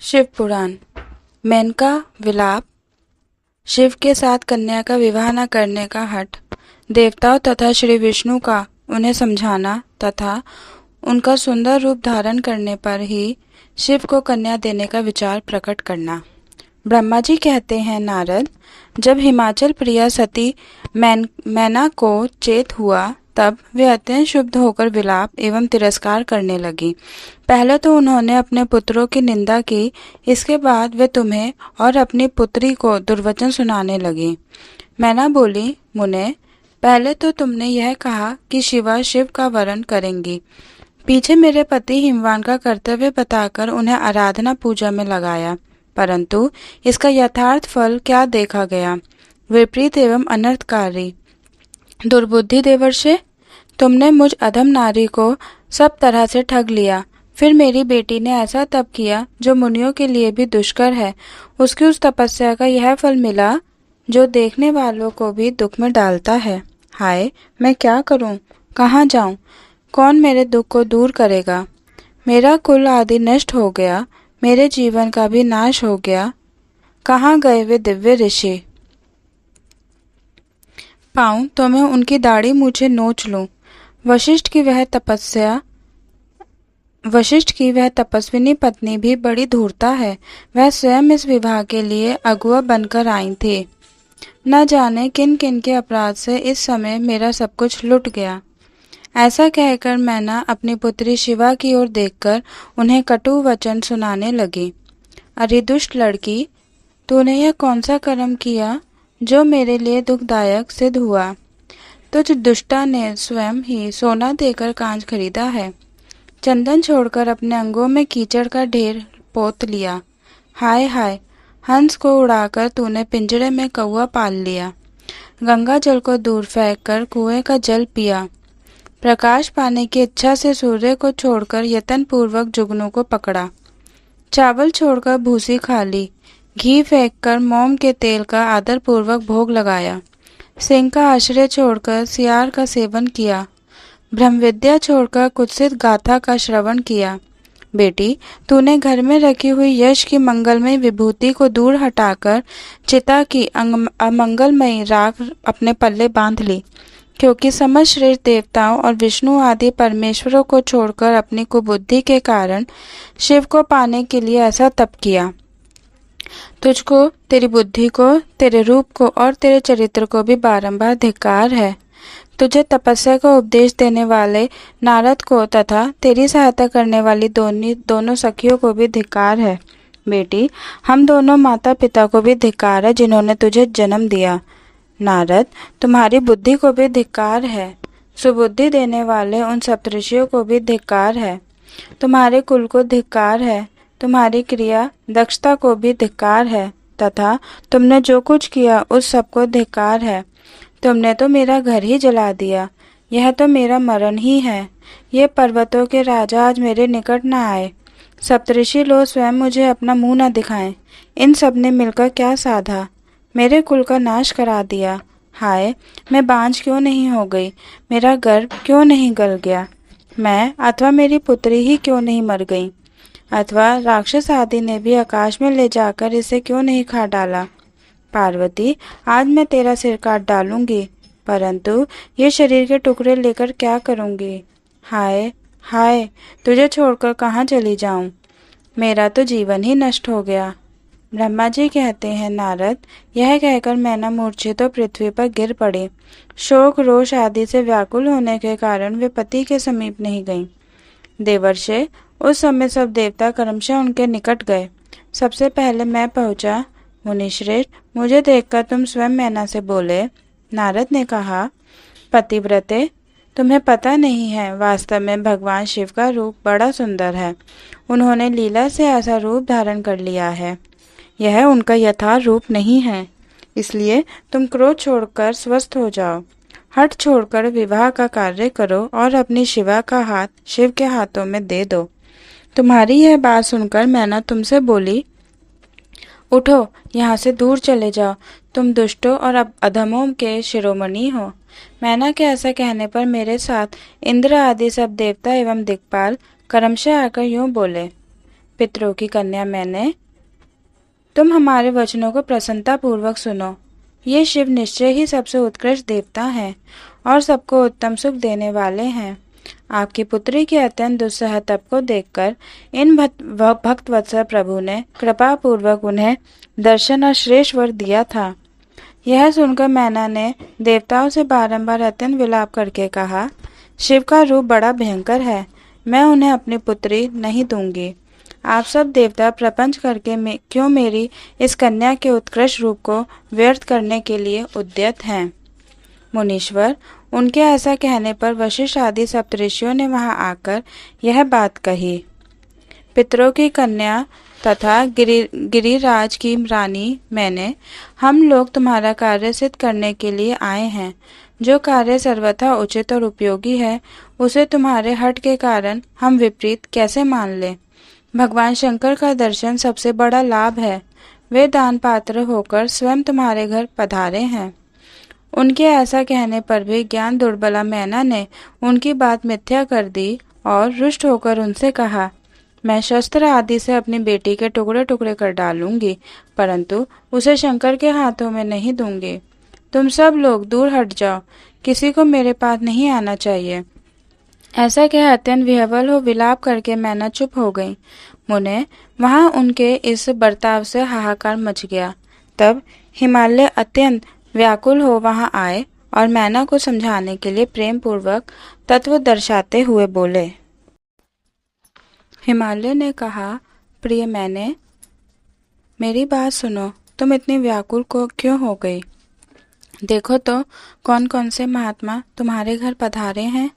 शिव पुराण। मेनका विलाप। शिव के साथ कन्या का विवाह न करने का हठ, देवताओं तथा श्री विष्णु का उन्हें समझाना तथा उनका सुंदर रूप धारण करने पर ही शिव को कन्या देने का विचार प्रकट करना। ब्रह्मा जी कहते हैं, नारद, जब हिमाचल प्रिया सती मैना को चेत हुआ तब वे अत्यंत शुद्ध होकर विलाप एवं तिरस्कार करने लगी। पहले तो उन्होंने अपने पुत्रों की निंदा की, इसके बाद वे तुम्हें और अपनी पुत्री को दुर्वचन सुनाने लगी। मैना बोली, मुने, पहले तो तुमने यह कहा कि शिवा शिव का वरण करेंगी, पीछे मेरे पति हिमवान का कर्तव्य बताकर उन्हें आराधना पूजा में लगाया, परंतु इसका यथार्थ फल क्या देखा गया? विपरीत एवं अनर्थकारी। दुर्बुद्धि देवर्षे, तुमने मुझ अधम नारी को सब तरह से ठग लिया। फिर मेरी बेटी ने ऐसा तप किया जो मुनियों के लिए भी दुष्कर है। उसकी उस तपस्या का यह फल मिला जो देखने वालों को भी दुख में डालता है। हाय, मैं क्या करूं? कहाँ जाऊं? कौन मेरे दुख को दूर करेगा? मेरा कुल आदि नष्ट हो गया, मेरे जीवन का भी नाश हो गया। कहाँ गए वे दिव्य ऋषि? पाऊं तो मैं उनकी दाढ़ी मूछें नोच लूं। वशिष्ठ की वह तपस्विनी पत्नी भी बड़ी धूर्ता है। वह स्वयं इस विवाह के लिए अगुआ बनकर आई थी। न जाने किन किन के अपराध से इस समय मेरा सब कुछ लुट गया। ऐसा कहकर मैना अपनी पुत्री शिवा की ओर देखकर उन्हें कटु वचन सुनाने लगी। अरे दुष्ट लड़की, तूने यह कौन सा कर्म किया जो मेरे लिए दुखदायक सिद्ध हुआ? तुझ दुष्टा ने स्वयं ही सोना देकर कांच खरीदा है, चंदन छोड़कर अपने अंगों में कीचड़ का ढेर पोत लिया। हाय हाय, हंस को उड़ाकर तूने पिंजरे में कौवा पाल लिया, गंगा जल को दूर फेंककर कुएं का जल पिया, प्रकाश पाने की इच्छा से सूर्य को छोड़कर यत्न पूर्वक जुगनू को पकड़ा, चावल छोड़कर भूसी खा ली, घी फेंककर मोम के तेल का आदर पूर्वक भोग लगाया, सिंह का आश्रय छोड़कर सियार का सेवन किया, ब्रह्म विद्या छोड़कर कुत्सित गाथा का श्रवण किया। बेटी, तूने घर में रखी हुई यश की मंगलमयी विभूति को दूर हटाकर चिता की अमंगलमयी राख अपने पल्ले बांध ली, क्योंकि समस्त श्रेष्ठ देवताओं और विष्णु आदि परमेश्वरों को छोड़कर अपनी कुबुद्धि के कारण शिव को पाने के लिए ऐसा तप किया। तुझको, तेरी बुद्धि को, तेरे रूप को और तेरे चरित्र को भी बारंबार धिक्कार है। तुझे तपस्या का उपदेश देने वाले नारद को तथा तेरी सहायता करने वाली दोनों सखियों को भी धिक्कार है। बेटी, हम दोनों माता पिता को भी धिक्कार है जिन्होंने तुझे जन्म दिया। नारद, तुम्हारी बुद्धि को भी धिक्कार है। सुबुद्धि देने वाले उन सप्तऋषियों को भी धिक्कार है। तुम्हारे कुल को धिक्कार है। तुम्हारी क्रिया दक्षता को भी धिक्कार है तथा तुमने जो कुछ किया उस सबको धिक्कार है। तुमने तो मेरा घर ही जला दिया, यह तो मेरा मरण ही है। ये पर्वतों के राजा आज मेरे निकट न आए, सप्तऋषि लोग स्वयं मुझे अपना मुंह न दिखाएं। इन सब ने मिलकर क्या साधा? मेरे कुल का नाश करा दिया। हाय, मैं बांझ क्यों नहीं हो गई? मेरा गर्भ क्यों नहीं गल गया? मैं अथवा मेरी पुत्री ही क्यों नहीं मर गई? अथवा राक्षस आदि ने भी आकाश में ले जाकर इसे क्यों नहीं खा डाला? पार्वती, आज मैं तेरा सिर काट डालूंगी, परंतु ये शरीर के टुकड़े लेकर क्या करूंगी? हाय हाय, तुझे छोड़कर कहाँ चली जाऊं? मेरा तो जीवन ही नष्ट हो गया। ब्रह्मा जी कहते हैं, नारद, यह कहकर मैना मूर्छित तो पृथ्वी पर गिर पड़ी। शोक रोष आदि से व्याकुल होने के कारण वे पति के समीप नहीं गईं। देवर्षे, उस समय सब देवता क्रमशः उनके निकट गए। सबसे पहले मैं पहुंचा। मुनिश्रेष्ठ, मुझे देखकर तुम स्वयं मैना से बोले। नारद ने कहा, पतिव्रते, तुम्हें पता नहीं है, वास्तव में भगवान शिव का रूप बड़ा सुंदर है। उन्होंने लीला से ऐसा रूप धारण कर लिया है, यह उनका यथार्थ रूप नहीं है। इसलिए तुम क्रोध छोड़कर स्वस्थ हो जाओ, हठ छोड़कर विवाह का कार्य करो और अपनी शिवा का हाथ शिव के हाथों में दे दो। तुम्हारी यह बात सुनकर मैना तुमसे बोली, उठो, यहाँ से दूर चले जाओ, तुम दुष्टों और अधमों के शिरोमणि हो। मैना के ऐसा कहने पर मेरे साथ इंद्र आदि सब देवता एवं दिक्पाल क्रमशः आकर यूं बोले, पितरों की कन्या मैंने, तुम हमारे वचनों को प्रसन्नता पूर्वक सुनो। ये शिव निश्चय ही सबसे उत्कृष्ट देवता हैं और सबको उत्तम सुख देने वाले हैं। आपकी पुत्री के अत्यंत दुस्सह तप को देखकर इन भक्त वत्सल प्रभु ने कृपा पूर्वक उन्हें दर्शन और श्रेष्ठ वर दिया था। यह सुनकर मैना ने देवताओं से बारंबार अत्यंत विलाप करके कहा, शिव का रूप बड़ा भयंकर है, मैं उन्हें अपनी पुत्री नहीं दूंगी। आप सब देवता प्रपंच करके क्यों मेरी इस कन्या के उत्कृष्ट रूप को व्यर्थ करने के लिए उद्यत हैं। मुनीश्वर, उनके ऐसा कहने पर वशिष्ठ आदि सप्तऋषियों ने वहां आकर यह बात कही। पितरों की कन्या तथा गिरिराज की रानी मैंने, हम लोग तुम्हारा कार्य सिद्ध करने के लिए आए हैं। जो कार्य सर्वथा उचित और उपयोगी है, उसे तुम्हारे हठ के कारण हम विपरीत कैसे मान लें। भगवान शंकर का दर्शन सबसे बड़ा लाभ है। वे दान पात्र होकर स्वयं तुम्हारे घर पधारे हैं। उनके ऐसा कहने पर भी ज्ञान दुर्बला मैना ने उनकी बात मिथ्या कर दी और रुष्ट होकर उनसे कहा, मैं शस्त्र आदि से अपनी बेटी के टुकड़े टुकड़े कर डालूंगी, परंतु उसे शंकर के हाथों में नहीं दूंगी। तुम सब लोग दूर हट जाओ, किसी को मेरे पास नहीं आना चाहिए। ऐसा कह अत्यंत विह्वल हो विलाप करके मैना चुप हो गई। मुने, वहां उनके इस बर्ताव से हाहाकार मच गया। तब हिमालय अत्यंत व्याकुल हो वहां आए और मैना को समझाने के लिए प्रेम पूर्वक तत्व दर्शाते हुए बोले। हिमालय ने कहा, प्रिय मैंने, मेरी बात सुनो। तुम इतनी व्याकुल को क्यों हो गई? देखो तो कौन कौन से महात्मा तुम्हारे घर पधारे हैं।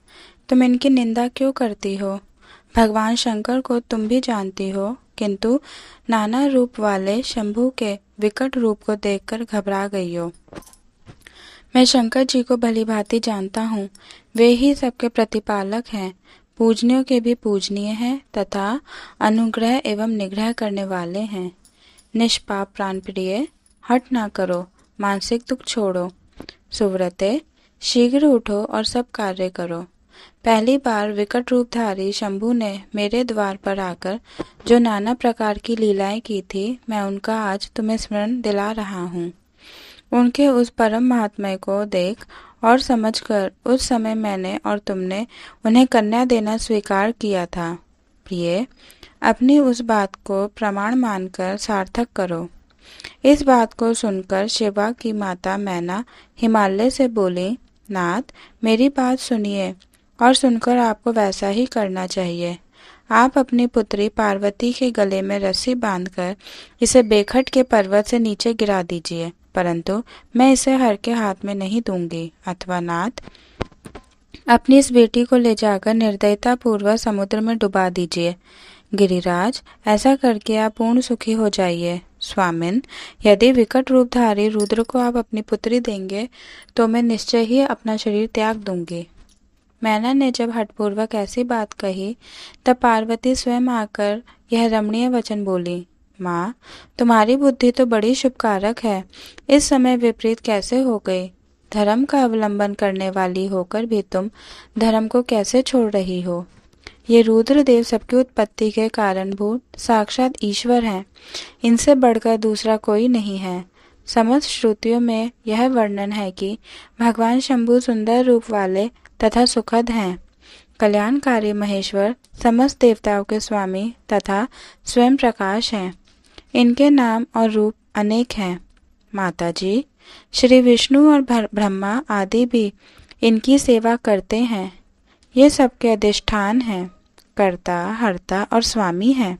तुम इनकी निंदा क्यों करती हो? भगवान शंकर को तुम भी जानती हो, किंतु नाना रूप वाले शंभू के विकट रूप को देखकर घबरा गई हो। मैं शंकर जी को भली भांति जानता हूँ। वे ही सबके प्रतिपालक हैं, पूजनियों के भी पूजनीय हैं तथा अनुग्रह एवं निग्रह करने वाले हैं। निष्पाप प्राण प्रिय, हट ना करो, मानसिक दुख छोड़ो। सुव्रते, शीघ्र उठो और सब कार्य करो। पहली बार विकट रूपधारी शंभू ने मेरे द्वार पर आकर जो नाना प्रकार की लीलाएं की थी, मैं उनका आज तुम्हें स्मरण दिला रहा हूँ। उनके उस परम महात्म्य को देख और समझकर उस समय मैंने और तुमने उन्हें कन्या देना स्वीकार किया था। प्रिय, अपनी उस बात को प्रमाण मानकर सार्थक करो। इस बात को सुनकर शिवा की माता मैना हिमालय से बोली, नाथ, मेरी बात सुनिए और सुनकर आपको वैसा ही करना चाहिए। आप अपनी पुत्री पार्वती के गले में रस्सी बांधकर इसे बेखट के पर्वत से नीचे गिरा दीजिए, परंतु मैं इसे हर के हाथ में नहीं दूंगी। अथवा नाथ, अपनी इस बेटी को ले जाकर निर्दयता पूर्वक समुद्र में डुबा दीजिए। गिरिराज, ऐसा करके आप पूर्ण सुखी हो जाइए। स्वामिन, यदि विकट रूपधारी रुद्र को आप अपनी पुत्री देंगे तो मैं निश्चय ही अपना शरीर त्याग दूंगी। मैना ने जब हठपूर्वक ऐसी बात कही तब पार्वती स्वयं आकर यह रमणीय वचन बोली, माँ, तुम्हारी बुद्धि तो बड़ी शुभकारक है, इस समय विपरीत कैसे हो गई? धर्म का अवलंबन करने वाली होकर भी तुम धर्म को कैसे छोड़ रही हो? ये रुद्रदेव सबकी उत्पत्ति के कारणभूत साक्षात ईश्वर हैं। इनसे बढ़कर दूसरा कोई नहीं है। समस्त श्रुतियों में यह वर्णन है कि भगवान शंभु सुंदर रूप वाले तथा सुखद हैं। कल्याणकारी महेश्वर समस्त देवताओं के स्वामी तथा स्वयं प्रकाश हैं। इनके नाम और रूप अनेक हैं। माता जी, श्री विष्णु और ब्रह्मा आदि भी इनकी सेवा करते हैं। ये सबके अधिष्ठान हैं, कर्ता, हर्ता और स्वामी हैं।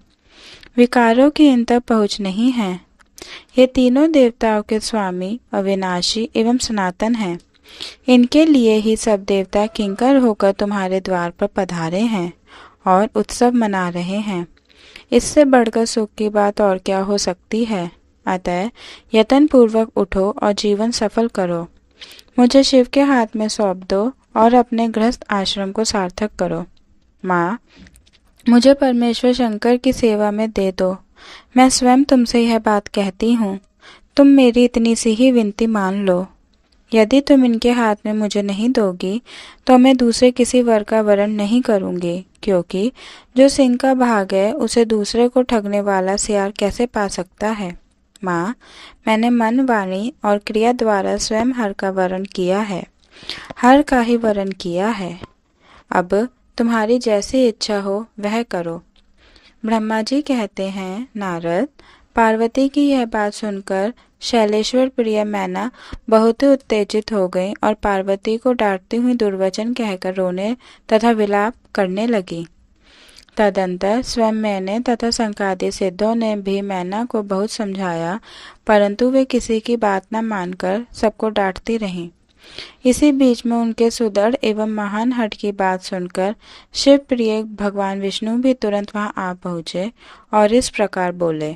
विकारों की इन तक पहुँच नहीं है। ये तीनों देवताओं के स्वामी अविनाशी एवं सनातन हैं। इनके लिए ही सब देवता किंकर होकर तुम्हारे द्वार पर पधारे हैं और उत्सव मना रहे हैं। इससे बढ़कर सुख की बात और क्या हो सकती है? अतः यत्न पूर्वक उठो और जीवन सफल करो। मुझे शिव के हाथ में सौंप दो और अपने गृहस्थ आश्रम को सार्थक करो। माँ, मुझे परमेश्वर शंकर की सेवा में दे दो। मैं स्वयं तुमसे यह बात कहती हूँ, तुम मेरी इतनी सी ही विनती मान लो। यदि तुम इनके हाथ में मुझे नहीं दोगी तो मैं दूसरे किसी वर का वरण नहीं करूंगी, क्योंकि जो सिंह का भाग है उसे दूसरे को ठगने वाला सियार कैसे पा सकता है। माँ, मैंने मन, वाणी और क्रिया द्वारा स्वयं हर का वरण किया है, हर का ही वरण किया है। अब तुम्हारी जैसी इच्छा हो वह करो। ब्रह्मा जी कहते हैं, नारद, पार्वती की यह बात सुनकर शैलेश्वर प्रिय मैना बहुत ही उत्तेजित हो गई और पार्वती को डांटती हुई दुर्वचन कहकर रोने तथा विलाप करने लगी। तदंतर स्वयं मैंने तथा संकादी सिद्धों ने भी मैना को बहुत समझाया, परंतु वे किसी की बात न मानकर सबको डांटती रहीं। इसी बीच में उनके सुदृढ़ एवं महान हठ की बात सुनकर शिव प्रिय भगवान विष्णु भी तुरंत वहां आ पहुँचे और इस प्रकार बोले।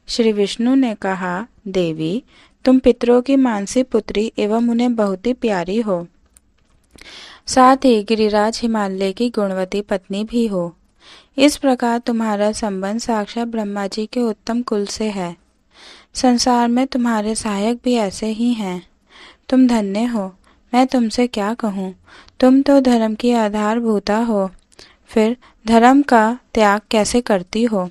श्री विष्णु ने कहा, देवी, तुम पितरों की मानसी पुत्री एवं उन्हें बहुत ही प्यारी हो, साथ ही गिरिराज हिमालय की गुणवती पत्नी भी हो। इस प्रकार तुम्हारा संबंध साक्षात ब्रह्मा जी के उत्तम कुल से है। संसार में तुम्हारे सहायक भी ऐसे ही हैं। तुम धन्य हो। मैं तुमसे क्या कहूँ, तुम तो धर्म की आधारभूता हो, फिर धर्म का त्याग कैसे करती हो?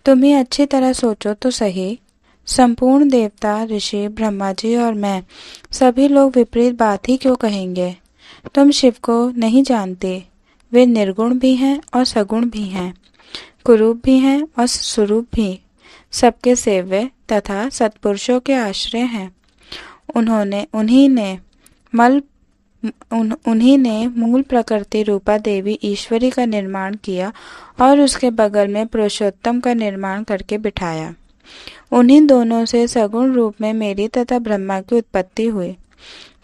तुम ही अच्छी तरह सोचो तो सही। संपूर्ण देवता, ऋषि, ब्रह्मा जी और मैं सभी लोग विपरीत बात ही क्यों कहेंगे? तुम शिव को नहीं जानते। वे निर्गुण भी हैं और सगुण भी हैं, कुरूप भी हैं और सुरूप भी, सबके सेव्य तथा सत्पुरुषों के आश्रय हैं। उन्हीं ने मूल प्रकृति रूपा देवी ईश्वरी का निर्माण किया और उसके बगल में पुरुषोत्तम का निर्माण करके बिठाया। उन्हीं दोनों से सगुण रूप में मेरी तथा ब्रह्मा की उत्पत्ति हुई।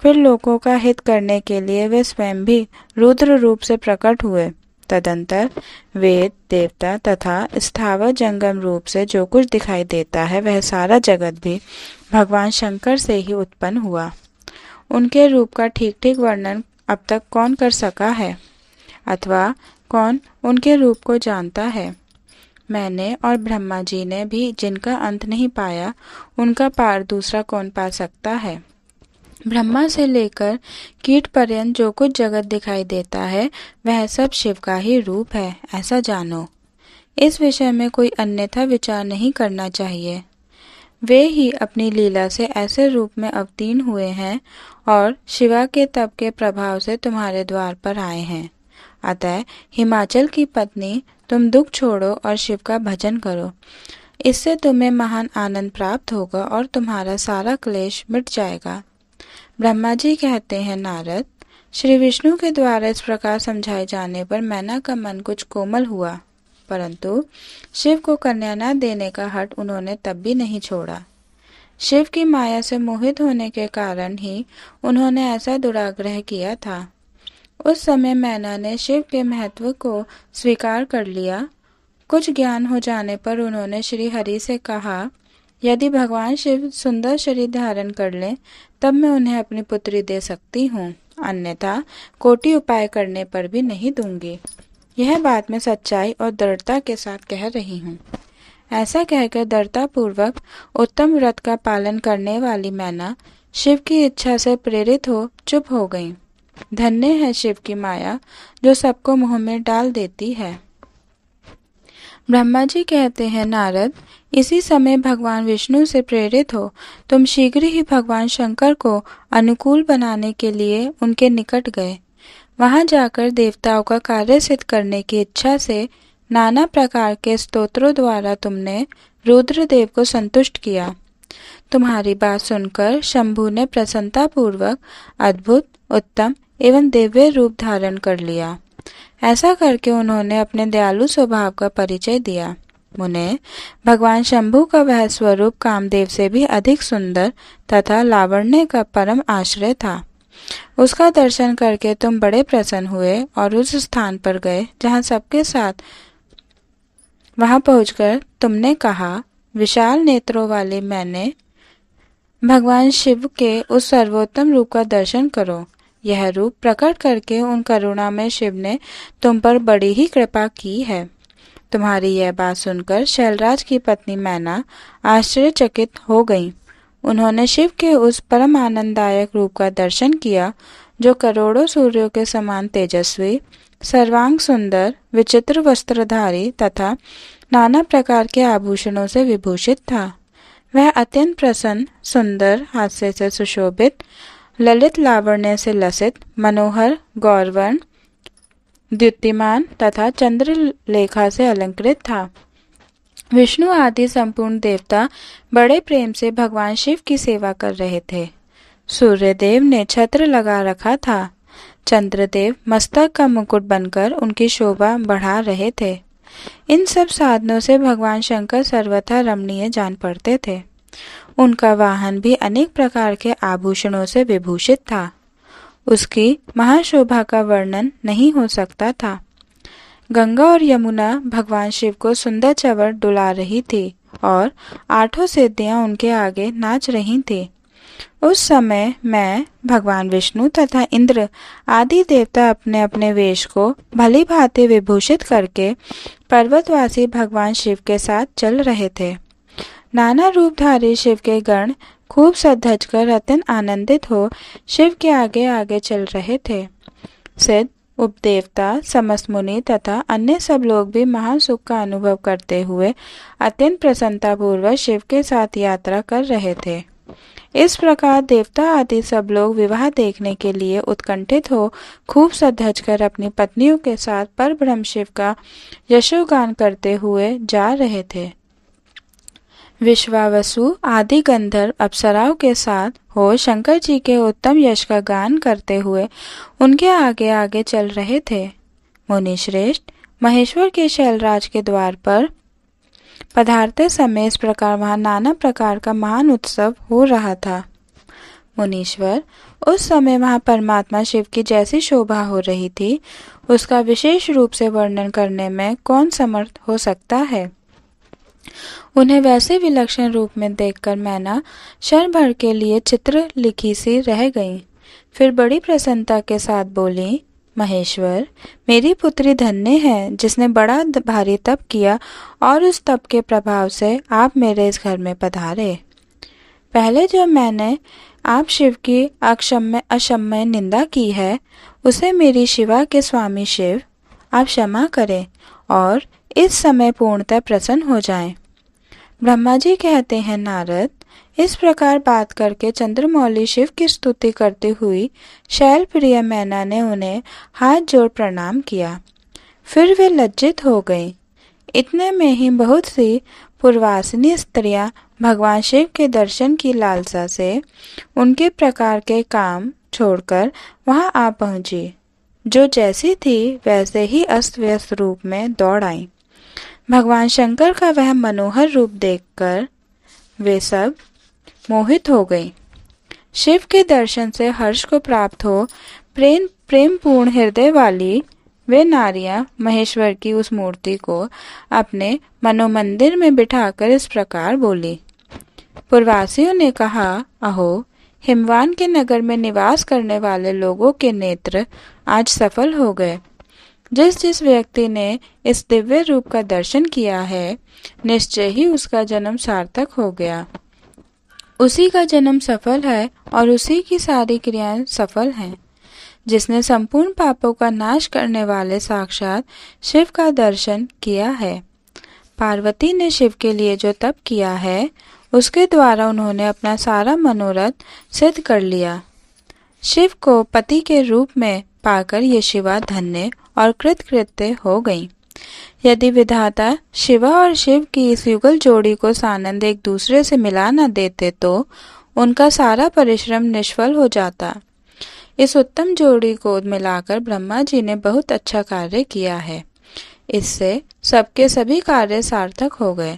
फिर लोगों का हित करने के लिए वे स्वयं भी रुद्र रूप से प्रकट हुए। तदंतर वेद, देवता तथा स्थावर जंगम रूप से जो कुछ दिखाई देता है वह सारा जगत भी भगवान शंकर से ही उत्पन्न हुआ। उनके रूप का ठीक ठीक वर्णन अब तक कौन कर सका है, अथवा कौन उनके रूप को जानता है? मैंने और ब्रह्मा जी ने भी जिनका अंत नहीं पाया, उनका पार दूसरा कौन पा सकता है? ब्रह्मा से लेकर कीट पर्यंत जो कुछ जगत दिखाई देता है वह सब शिव का ही रूप है, ऐसा जानो। इस विषय में कोई अन्यथा विचार नहीं करना चाहिए। वे ही अपनी लीला से ऐसे रूप में अवतीर्ण हुए हैं और शिवा के तप के प्रभाव से तुम्हारे द्वार पर आए हैं। अतः हिमाचल की पत्नी, तुम दुख छोड़ो और शिव का भजन करो। इससे तुम्हें महान आनंद प्राप्त होगा और तुम्हारा सारा क्लेश मिट जाएगा। ब्रह्मा जी कहते हैं, नारद, श्री विष्णु के द्वारा इस प्रकार समझाए जाने पर मैना का मन कुछ कोमल हुआ, परंतु शिव को कन्या न देने का हठ उन्होंने तब भी नहीं छोड़ा। शिव की माया से मोहित होने के कारण ही उन्होंने ऐसा दुराग्रह किया था। उस समय मैना ने शिव के महत्व को स्वीकार कर लिया। कुछ ज्ञान हो जाने पर उन्होंने श्री हरि से कहा, यदि भगवान शिव सुंदर शरीर धारण कर लें तब मैं उन्हें अपनी पुत्री दे सकती हूँ, अन्यथा कोटि उपाय करने पर भी नहीं दूंगी। यह बात मैं सच्चाई और दृढ़ता के साथ कह रही हूँ। ऐसा कहकर दृढ़ता पूर्वक उत्तम व्रत का पालन करने वाली मैना शिव की इच्छा से प्रेरित हो चुप हो गई। धन्य है शिव की माया जो सबको मुंह में डाल देती है। ब्रह्मा जी कहते हैं, नारद, इसी समय भगवान विष्णु से प्रेरित हो तुम शीघ्र ही भगवान शंकर को अनुकूल बनाने के लिए उनके निकट गए। वहां जाकर देवताओं का कार्य सिद्ध करने की इच्छा से नाना प्रकार के स्तोत्रों द्वारा तुमने रुद्रदेव को संतुष्ट किया। तुम्हारी बात सुनकर शंभु ने प्रसन्नतापूर्वक अद्भुत, उत्तम एवं दिव्य रूप धारण कर लिया। ऐसा करके उन्होंने अपने दयालु स्वभाव का परिचय दिया। मुने, भगवान शंभु का वह स्वरूप कामदेव से भी अधिक सुंदर तथा लावण्य का परम आश्रय था। उसका दर्शन करके तुम बड़े प्रसन्न हुए और उस स्थान पर गए जहाँ सबके साथ। वहां पहुंचकर तुमने कहा, विशाल नेत्रों वाले मैंने भगवान शिव के उस सर्वोत्तम रूप का दर्शन करो। यह रूप प्रकट करके उन करुणामय शिव ने तुम पर बड़ी ही कृपा की है। तुम्हारी यह बात सुनकर शैलराज की पत्नी मैना आश्चर्यचकित हो गई। उन्होंने शिव के उस परम आनंददायक रूप का दर्शन किया जो करोड़ों सूर्यों के समान तेजस्वी, सर्वांग सुंदर, विचित्र वस्त्रधारी तथा नाना प्रकार के आभूषणों से विभूषित था। वह अत्यंत प्रसन्न, सुंदर, हास्य से सुशोभित, ललित लावण्य से लसित, मनोहर, गौरवर्ण, द्युतिमान तथा चंद्रलेखा से अलंकृत था। विष्णु आदि संपूर्ण देवता बड़े प्रेम से भगवान शिव की सेवा कर रहे थे। सूर्यदेव ने छत्र लगा रखा था। चंद्रदेव मस्तक का मुकुट बनकर उनकी शोभा बढ़ा रहे थे। इन सब साधनों से भगवान शंकर सर्वथा रमणीय जान पड़ते थे। उनका वाहन भी अनेक प्रकार के आभूषणों से विभूषित था। उसकी महाशोभा का वर्णन नहीं हो सकता था। गंगा और यमुना भगवान शिव को सुंदर चवर डुला रही थी और 8 सिद्धियां उनके आगे नाच रही थी। उस समय मैं, भगवान विष्णु तथा इंद्र आदि देवता अपने अपने वेश को भली भांति विभूषित करके पर्वतवासी भगवान शिव के साथ चल रहे थे। नाना रूपधारी शिव के गण खूब सज कर अत्यंत आनंदित हो शिव के आगे आगे चल रहे थे। सिद्ध, उपदेवता, समस्त मुनि तथा अन्य सब लोग भी महान सुख का अनुभव करते हुए अत्यंत प्रसन्नतापूर्वक शिव के साथ यात्रा कर रहे थे। इस प्रकार देवता आदि सब लोग विवाह देखने के लिए उत्कंठित हो खूब सज कर अपनी पत्नियों के साथ परब्रह्म शिव का यशोगान करते हुए जा रहे थे। विश्वावसु आदि गंधर्व अप्सराओं के साथ हो शंकर जी के उत्तम यश का गान करते हुए उनके आगे आगे चल रहे थे। मुनिश्रेष्ठ, महेश्वर के शैलराज के द्वार पर पधारते समय इस प्रकार वहां नाना प्रकार का महान उत्सव हो रहा था। मुनीश्वर, उस समय वहां परमात्मा शिव की जैसी शोभा हो रही थी उसका विशेष रूप से वर्णन करने में कौन समर्थ हो सकता है। उन्हें वैसे विलक्षण रूप में देखकर मैना क्षण भर के लिए चित्र लिखी सी रह गई। फिर बड़ी प्रसन्नता के साथ बोली, महेश्वर, मेरी पुत्री धन्य है जिसने बड़ा भारी तप किया और उस तप के प्रभाव से आप मेरे इस घर में पधारे। पहले जो मैंने आप शिव की अक्षम्य निंदा की है उसे मेरी शिवा के स्वामी शिव आप क्षमा करें और इस समय पूर्णतः प्रसन्न हो जाएं। ब्रह्मा जी कहते हैं, नारद, इस प्रकार बात करके चंद्रमौली शिव की स्तुति करती हुई शैल प्रिय मैना ने उन्हें हाथ जोड़ प्रणाम किया। फिर वे लज्जित हो गईं। इतने में ही बहुत सी पूर्वासिनी स्त्रियां भगवान शिव के दर्शन की लालसा से उनके प्रकार के काम छोड़कर वहां आ पहुंची। जो जैसी थी वैसे ही अस्त व्यस्त रूप में दौड़ आई। भगवान शंकर का वह मनोहर रूप देखकर वे सब मोहित हो गई। शिव के दर्शन से हर्ष को प्राप्त हो प्रेम पूर्ण हृदय वाली वे नारियां महेश्वर की उस मूर्ति को अपने मनोमंदिर में बिठाकर इस प्रकार बोली। पूर्ववासियों ने कहा, अहो, हिमवान के नगर में निवास करने वाले लोगों के नेत्र आज सफल हो गए। जिस जिस व्यक्ति ने इस दिव्य रूप का दर्शन किया है निश्चय ही उसका जन्म सार्थक हो गया। उसी का जन्म सफल है और उसी की सारी क्रियाएं सफल हैं। जिसने संपूर्ण पापों का नाश करने वाले साक्षात शिव का दर्शन किया है। पार्वती ने शिव के लिए जो तप किया है उसके द्वारा उन्होंने अपना सारा मनोरथ सिद्ध कर लिया। शिव को पति के रूप में पाकर ये शिवा धन्य और कृतकृत्य हो गई। यदि विधाता शिवा और शिव की इस युगल जोड़ी को सानंद एक दूसरे से मिला न देते तो उनका सारा परिश्रम निष्फल हो जाता। इस उत्तम जोड़ी को मिलाकर ब्रह्मा जी ने बहुत अच्छा कार्य किया है। इससे सबके सभी कार्य सार्थक हो गए।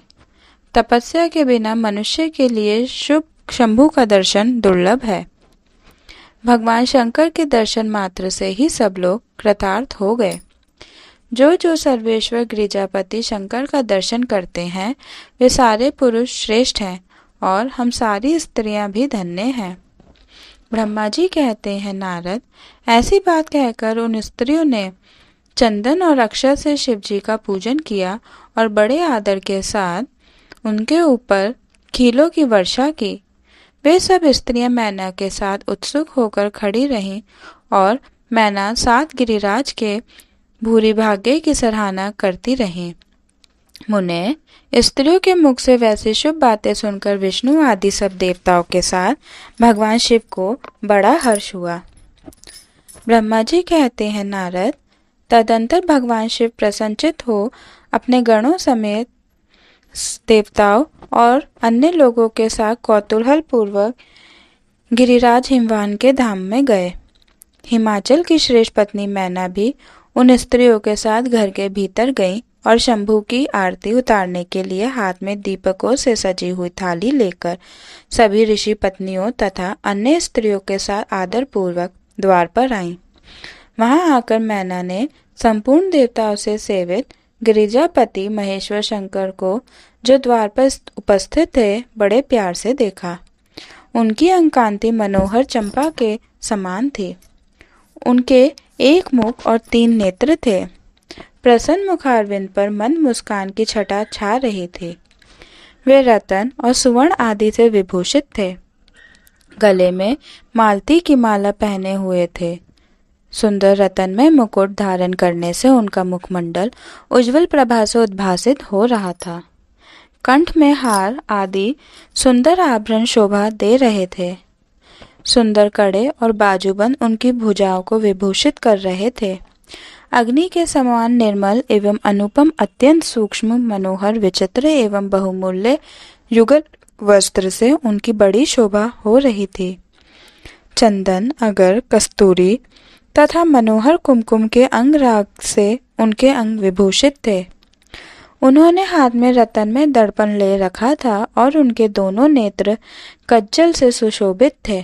तपस्या के बिना मनुष्य के लिए शुभ शंभु का दर्शन दुर्लभ है। भगवान शंकर के दर्शन मात्र से ही सब लोग कृतार्थ हो गए। जो सर्वेश्वर गिरिजापति शंकर का दर्शन करते हैं वे सारे पुरुष श्रेष्ठ हैं और हम सारी स्त्रियां भी धन्य हैं। ब्रह्मा जी कहते हैं, नारद, ऐसी बात कहकर उन स्त्रियों ने चंदन और अक्षत से शिव जी का पूजन किया और बड़े आदर के साथ उनके ऊपर खीलों की वर्षा की। वे सब स्त्रियां मैना के साथ उत्सुक होकर खड़ी रहीं और मैना सात गिरिराज के भूरी भाग्य की सराहना करती रहीं। मुने, स्त्रियों के मुख से वैसी शुभ बातें सुनकर विष्णु आदि सब देवताओं के साथ भगवान शिव को बड़ा हर्ष हुआ। ब्रह्मा जी कहते हैं, नारद, तदंतर भगवान शिव प्रसन्नचित्त हो अपने गणों समेत देवताओं और अन्य लोगों के साथ कौतूहल पूर्वक गिरिराज हिमवान के धाम में गए। हिमाचल की श्रेष्ठ पत्नी मैना भी उन स्त्रियों के साथ घर के भीतर गई और शंभू की आरती उतारने के लिए हाथ में दीपकों से सजी हुई थाली लेकर सभी ऋषि पत्नियों तथा अन्य स्त्रियों के साथ आदर पूर्वक द्वार पर आईं। वहां आकर मैना ने संपूर्ण देवताओं से सेवित गिरिजापति महेश्वर शंकर को, जो द्वार पर उपस्थित थे, बड़े प्यार से देखा। उनकी अंगकांति मनोहर चंपा के समान थी। उनके एक मुख और 3 नेत्र थे। प्रसन्न मुखारविंद पर मंद मुस्कान की छटा छा रही थी। वे रतन और सुवर्ण आदि से विभूषित थे। गले में मालती की माला पहने हुए थे। सुंदर रतन में मुकुट धारण करने से उनका मुखमंडल उज्जवल प्रभा से उद्भासित हो रहा था। कंठ में हार आदि सुंदर आभरण शोभा दे रहे थे। सुंदर कड़े और बाजूबंद उनकी भुजाओं को विभूषित कर रहे थे। अग्नि के समान निर्मल एवं अनुपम, अत्यंत सूक्ष्म, मनोहर, विचित्र एवं बहुमूल्य युगल वस्त्र से उनकी बड़ी शोभा हो रही थी। चंदन, अगर, कस्तूरी तथा मनोहर कुमकुम के अंग राग से उनके अंग विभूषित थे। उन्होंने हाथ में रतन में दर्पण ले रखा था और उनके दोनों नेत्र कज्जल से सुशोभित थे।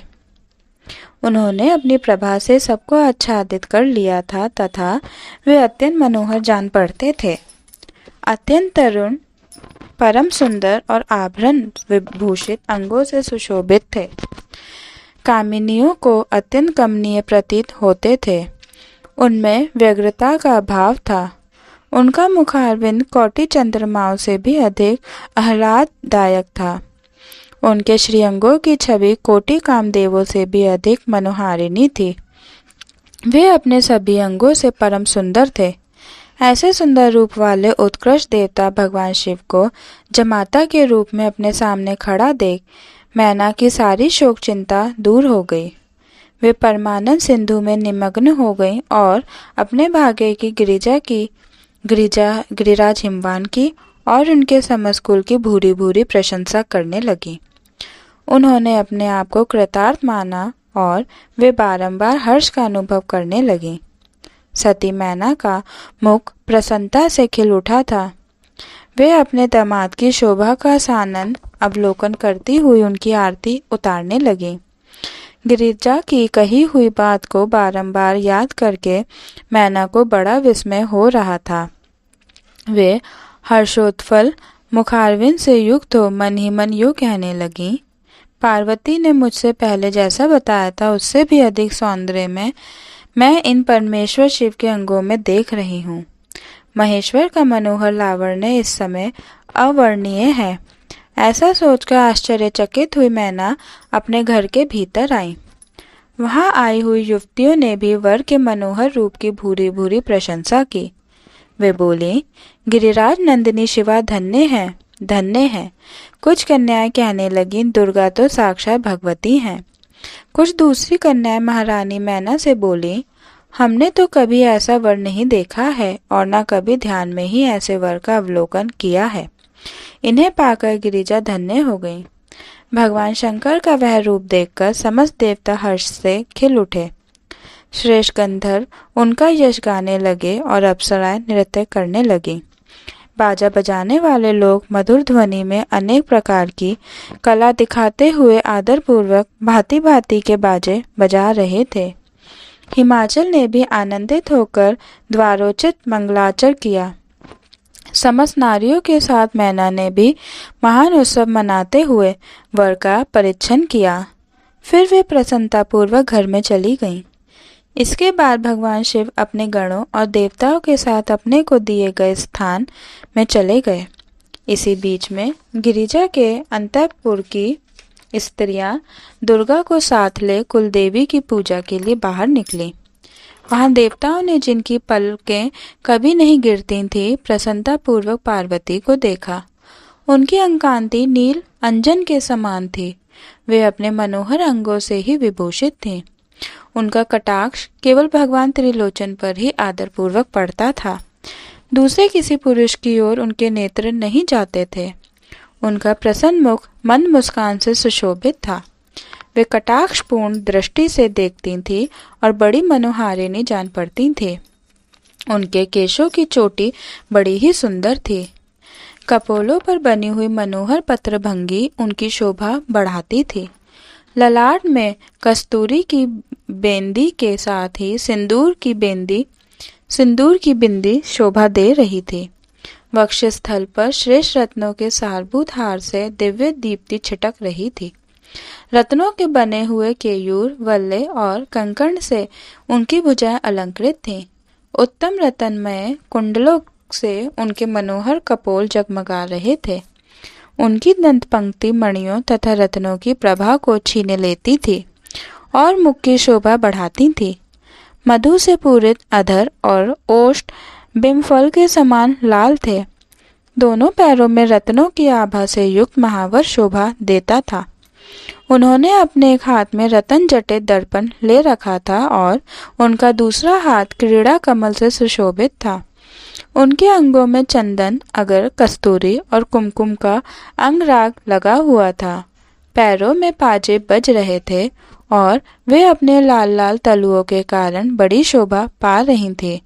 उन्होंने अपनी प्रभा से सबको आच्छादित कर लिया था तथा वे अत्यंत मनोहर जान पड़ते थे। अत्यंत तरुण, परम सुंदर और आभरण विभूषित अंगों से सुशोभित थे। कामिनियों को अत्यंत कमनीय प्रतीत होते थे। उनमें व्यग्रता का भाव था। उनका मुखारविंद कोटि चंद्रमाओं से भी अधिक आह्लाददायक था। उनके श्रीअंगों की छवि कोटि कामदेवों से भी अधिक मनोहारिणी थी। वे अपने सभी अंगों से परम सुंदर थे। ऐसे सुंदर रूप वाले उत्कृष्ट देवता भगवान शिव को जमाता के रूप में अपने सामने खड़ा देख मैना की सारी शोक चिंता दूर हो गई। वे परमानंद सिंधु में निमग्न हो गईं और अपने भाग्य की गिरिराज हिमवान की और उनके समस्त कुल की भूरी भूरी प्रशंसा करने लगी। उन्होंने अपने आप को कृतार्थ माना और वे बारंबार हर्ष का अनुभव करने लगी। सती मैना का मुख प्रसन्नता से खिल उठा था। वे अपने दामाद की शोभा का सानंद अवलोकन करती हुई उनकी आरती उतारने लगी। गिरिजा की कही हुई बात को बारंबार याद करके मैना को बड़ा विस्मय हो रहा था। वे हर्षोत्फल मुखारविंद से युक्त हो मन ही मन यूँ कहने लगी, पार्वती ने मुझसे पहले जैसा बताया था उससे भी अधिक सौंदर्य में मैं इन परमेश्वर शिव के अंगों में देख रही हूँ। महेश्वर का मनोहर लावण्य इस समय अवर्णनीय है। ऐसा सोचकर आश्चर्यचकित हुई मैना अपने घर के भीतर आई। वहां आई हुई युवतियों ने भी वर के मनोहर रूप की भूरी भूरी प्रशंसा की। वे बोली, गिरिराज नंदिनी शिवा धन्य है, धन्य है। कुछ कन्याएं कहने लगी, दुर्गा तो साक्षात भगवती हैं। कुछ दूसरी कन्याएं महारानी मैना से बोली, हमने तो कभी ऐसा वर नहीं देखा है और न कभी ध्यान में ही ऐसे वर का अवलोकन किया है। इन्हें पाकर गिरिजा धन्य हो गई। भगवान शंकर का वह रूप देखकर समस्त देवता हर्ष से खिल उठे। श्रेष्ठ गंधर्व उनका यश गाने लगे और अप्सराएं नृत्य करने लगी। बाजा बजाने वाले लोग मधुर ध्वनि में अनेक प्रकार की कला दिखाते हुए आदरपूर्वक भांति भांति के बाजे बजा रहे थे। हिमाचल ने भी आनंदित होकर द्वारोचित मंगलाचर किया। समस्त नारियों के साथ मैना ने भी महान उत्सव मनाते हुए वर का परिच्छन किया। फिर वे प्रसन्नतापूर्वक घर में चली गईं। इसके बाद भगवान शिव अपने गणों और देवताओं के साथ अपने को दिए गए स्थान में चले गए। इसी बीच में गिरिजा के अंतःपुर की स्त्रियां दुर्गा को साथ ले कुलदेवी की पूजा के लिए बाहर निकली। वहां देवताओं ने, जिनकी पलकें कभी नहीं गिरती थीं, प्रसन्नतापूर्वक पार्वती को देखा। उनकी अंगकांति नील अंजन के समान थी। वे अपने मनोहर अंगों से ही विभूषित थीं। उनका कटाक्ष केवल भगवान त्रिलोचन पर ही आदरपूर्वक पड़ता था। दूसरे किसी पुरुष की ओर उनके नेत्र नहीं जाते थे। उनका प्रसन्न मुख मंद मुस्कान से सुशोभित था। वे कटाक्षपूर्ण दृष्टि से देखती थीं और बड़ी मनोहारिणी जान पड़ती थीं। उनके केशों की चोटी बड़ी ही सुंदर थी। कपोलों पर बनी हुई मनोहर पत्रभंगी उनकी शोभा बढ़ाती थी। ललाट में कस्तूरी की बेंदी के साथ ही सिंदूर की बिंदी शोभा दे रही थी। वक्षस्थल पर श्रेष्ठ रत्नों के सारभूत हार से दिव्य दीप्ति छिटक रही थी। रत्नों के बने हुए केयूर, वल्ले और कंकण से उनकी भुजाएं अलंकृत थीं। उत्तम रत्नमय कुंडलों से उनके मनोहर कपोल जगमगा रहे थे। उनकी दंत पंक्ति मणियों तथा रत्नों की प्रभा को छीने लेती थी और मुख की शोभा बढ़ाती थी। मधु से पूरित अधर और ओष्ठ बिम्फल के समान लाल थे। दोनों पैरों में रत्नों की आभा से युक्त महावर शोभा देता था। उन्होंने अपने एक हाथ में रतन जटित दर्पण ले रखा था और उनका दूसरा हाथ क्रीड़ा कमल से सुशोभित था। उनके अंगों में चंदन, अगर, कस्तूरी और कुमकुम का अंगराग लगा हुआ था। पैरों में पाजे बज रहे थे और वे अपने लाल लाल तलुओं के कारण बड़ी शोभा पा रही थी।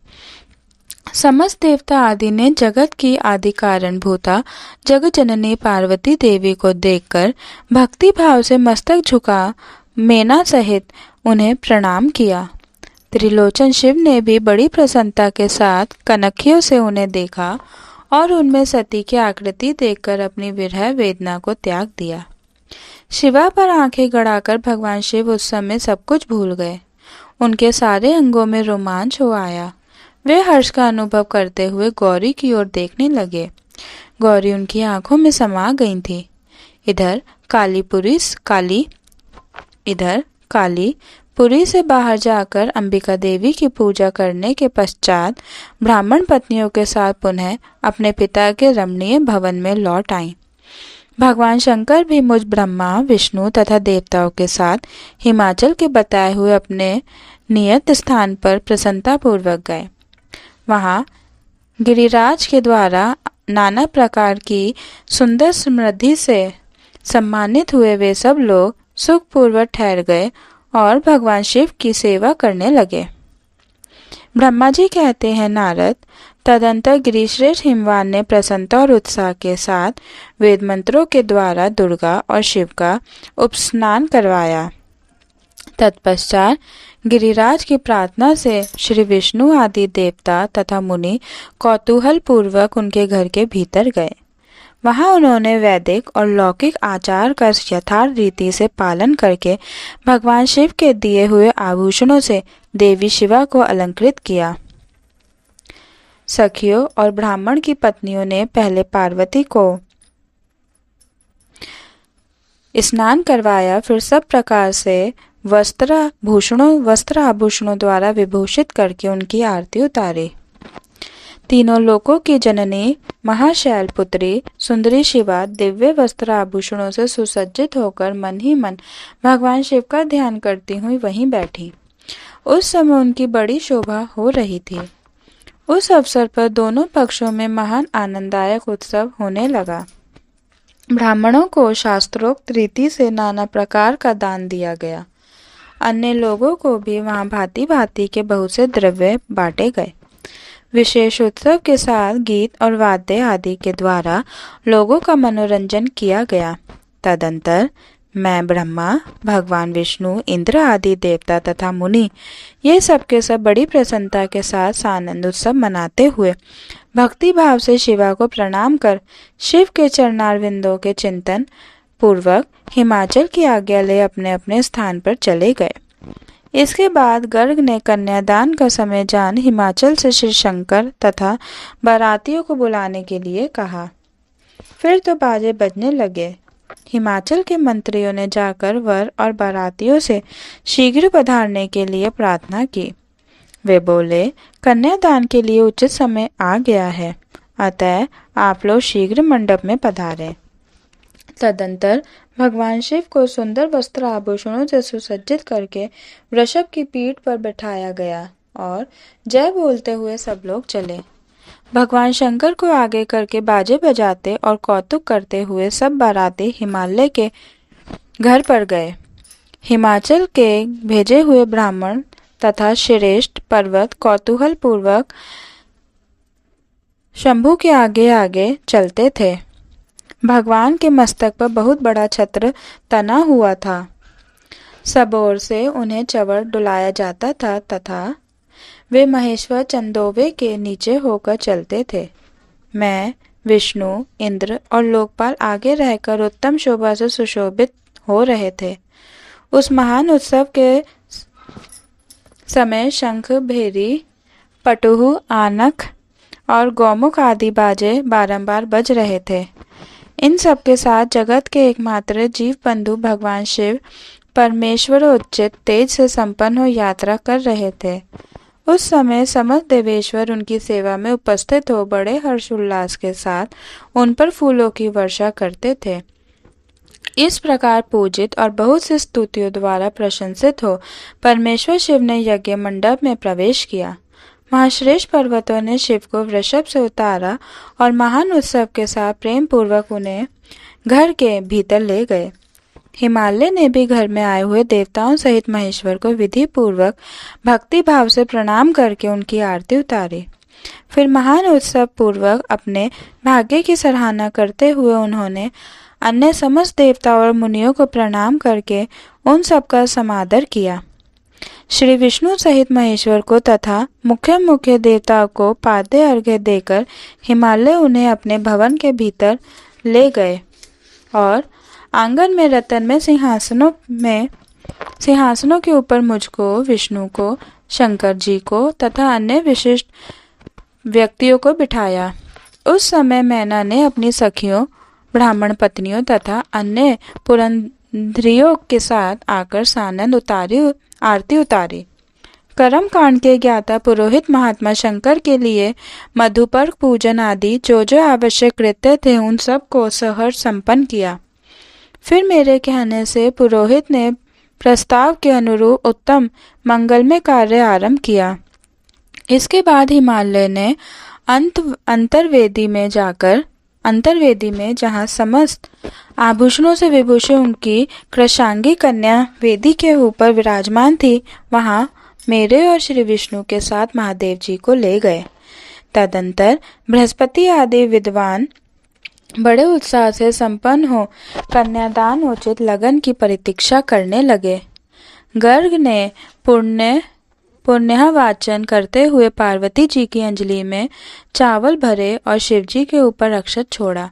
समस्त देवता आदि ने जगत की आदि कारणभूता जगत जननी पार्वती देवी को देखकर भक्ति भाव से मस्तक झुका मेना सहित उन्हें प्रणाम किया। त्रिलोचन शिव ने भी बड़ी प्रसन्नता के साथ कनखियों से उन्हें देखा और उनमें सती की आकृति देखकर अपनी विरह वेदना को त्याग दिया। शिवा पर आंखें गड़ाकर भगवान शिव उस समय सब कुछ भूल गए। उनके सारे अंगों में रोमांच हो आया। वे हर्ष का अनुभव करते हुए गौरी की ओर देखने लगे। गौरी उनकी आंखों में समा गई थी। इधर कालीपुरी से बाहर जाकर अंबिका देवी की पूजा करने के पश्चात ब्राह्मण पत्नियों के साथ पुनः अपने पिता के रमणीय भवन में लौट आईं। भगवान शंकर भी मुझ ब्रह्मा, विष्णु तथा देवताओं के साथ हिमाचल के बताए हुए अपने नियत स्थान पर प्रसन्नतापूर्वक गए। वहां गिरिराज के द्वारा नाना प्रकार की सुंदर समृद्धि से सम्मानित हुए वे सब लोग सुखपूर्वक ठहर गए और भगवान शिव की सेवा करने लगे। ब्रह्मा जी कहते हैं, नारद, तदंतर गिरिश्रेष्ठ हिमवान ने प्रसन्नता और उत्साह के साथ वेद मंत्रों के द्वारा दुर्गा और शिव का उपस्नान करवाया। तत्पश्चात गिरिराज की प्रार्थना से श्री विष्णु आदि देवता तथा मुनि कौतूहल पूर्वक उनके घर के भीतर गए। वहां उन्होंने वैदिक और लौकिक आचार का यथार्थ रीति से पालन करके भगवान शिव के दिए हुए आभूषणों से देवी शिवा को अलंकृत किया। सखियों और ब्राह्मण की पत्नियों ने पहले पार्वती को स्नान करवाया, फिर सब प्रकार से वस्त्र आभूषणों द्वारा विभूषित करके उनकी आरती उतारी। तीनों लोकों की जननी महाशैल पुत्री सुंदरी शिवा दिव्य वस्त्र आभूषणों से सुसज्जित होकर मन ही मन भगवान शिव का ध्यान करती हुई वहीं बैठी। उस समय उनकी बड़ी शोभा हो रही थी। उस अवसर पर दोनों पक्षों में महान आनंददायक उत्सव होने लगा। ब्राह्मणों को शास्त्रोक्त रीति से नाना प्रकार का दान दिया गया। अन्य लोगों को भी वहां भांति भांति के बहुत से द्रव्य बांटे गए। विशेष उत्सव के साथ गीत और वाद्य आदि के द्वारा लोगों का मनोरंजन किया गया। तदंतर मैं, ब्रह्मा, भगवान विष्णु, इंद्र आदि देवता तथा मुनि ये सब के सब बड़ी प्रसन्नता के साथ सानंद उत्सव मनाते हुए भक्ति भाव से शिवा को प्रणाम कर शिव के चरणारविंदों के चिंतन पूर्वक हिमाचल की आज्ञा ले अपने अपने स्थान पर चले गए। इसके बाद गर्ग ने कन्यादान का समय जान हिमाचल से श्री शंकर तथा बारातियों को बुलाने के लिए कहा। फिर तो बाजे बजने लगे हिमाचल के मंत्रियों ने जाकर वर और बारातियों से शीघ्र पधारने के लिए प्रार्थना की। वे बोले, कन्यादान के लिए उचित समय आ गया है, अतः आप लोग शीघ्र मंडप में पधारें। तदंतर भगवान शिव को सुंदर वस्त्र आभूषणों से सुसज्जित करके वृषभ की पीठ पर बैठाया गया और जय बोलते हुए सब लोग चले। भगवान शंकर को आगे करके बाजे बजाते और कौतुक करते हुए सब बाराती हिमालय के घर पर गए। हिमाचल के भेजे हुए ब्राह्मण तथा श्रेष्ठ पर्वत कौतूहल पूर्वक शंभू के आगे आगे चलते थे। भगवान के मस्तक पर बहुत बड़ा छत्र तना हुआ था। सब ओर से उन्हें चवर डुलाया जाता था तथा वे महेश्वर चंदोवे के नीचे होकर चलते थे। मैं, विष्णु, इंद्र और लोकपाल आगे रहकर उत्तम शोभा से सुशोभित हो रहे थे। उस महान उत्सव के समय शंख, भेरी, पटुहु, आनक और गौमुख आदि बाजे बारंबार बज रहे थे। इन सब के साथ जगत के एकमात्र जीव बंधु भगवान शिव परमेश्वरोचित तेज से संपन्न हो यात्रा कर रहे थे। उस समय समस्त देवेश्वर उनकी सेवा में उपस्थित हो बड़े हर्षोल्लास के साथ उन पर फूलों की वर्षा करते थे। इस प्रकार पूजित और बहुत सी स्तुतियों द्वारा प्रशंसित हो परमेश्वर शिव ने यज्ञ मंडप में प्रवेश किया। महाश्रेष्ठ पर्वतों ने शिव को वृषभ से उतारा और महान उत्सव के साथ प्रेम पूर्वक उन्हें घर के भीतर ले गए। हिमालय ने भी घर में आए हुए देवताओं सहित महेश्वर को विधि पूर्वक भक्ति भाव से प्रणाम करके उनकी आरती उतारी। फिर महान उत्सव पूर्वक अपने भाग्य की सराहना करते हुए उन्होंने अन्य समस्त देवताओं और मुनियों को प्रणाम करके उन सबका समादर किया। श्री विष्णु सहित महेश्वर को तथा मुख्य देवताओं को पाद्य अर्घ्य देकर हिमालय उन्हें अपने भवन के भीतर ले गए और आंगन में रतन में सिंहासनों के ऊपर मुझको, विष्णु को, शंकर जी को तथा अन्य विशिष्ट व्यक्तियों को बिठाया। उस समय मैना ने अपनी सखियों, ब्राह्मण पत्नियों तथा अन्य पुरंधरियों के साथ आकर सानंद आरती उतारी। कर्म कांड के ज्ञाता पुरोहित महात्मा शंकर के लिए मधुपर्क पूजन आदि जो जो आवश्यक कृत्य थे उन सब को सहर्ष संपन्न किया। फिर मेरे कहने से पुरोहित ने प्रस्ताव के अनुरूप उत्तम मंगलमय कार्य आरंभ किया। इसके बाद हिमालय ने अंतर्वेदी में जहाँ समस्त आभूषणों से विभूषित उनकी कृशांगी कन्या वेदी के ऊपर विराजमान थी, वहाँ मेरे और श्री विष्णु के साथ महादेव जी को ले गए। तदंतर बृहस्पति आदि विद्वान बड़े उत्साह से संपन्न हो कन्यादान उचित लगन की प्रतीक्षा करने लगे। गर्ग ने पुण्यवाचन करते हुए पार्वती जी की अंजलि में चावल भरे और शिवजी के ऊपर अक्षत छोड़ा।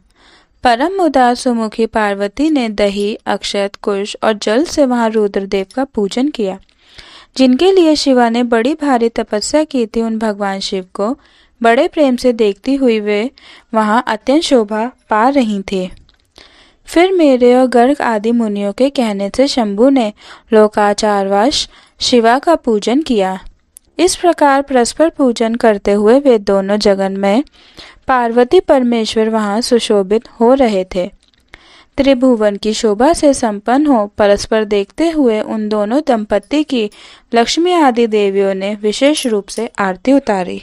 परम उदास सुमुखी पार्वती ने दही, अक्षत, कुश और जल से वहां रुद्रदेव का पूजन किया। जिनके लिए शिवा ने बड़ी भारी तपस्या की थी, उन भगवान शिव को बड़े प्रेम से देखती हुई वे वहां अत्यंत शोभा पा रही थी। फिर मेरे और गर्ग आदि मुनियों के कहने से शंभु ने लोकाचारवश शिवा का पूजन किया। इस प्रकार परस्पर पूजन करते हुए वे दोनों जगन में पार्वती परमेश्वर वहां सुशोभित हो रहे थे। त्रिभुवन की शोभा से संपन्न हो परस्पर देखते हुए उन दोनों दंपत्ति की लक्ष्मी आदि देवियों ने विशेष रूप से आरती उतारी।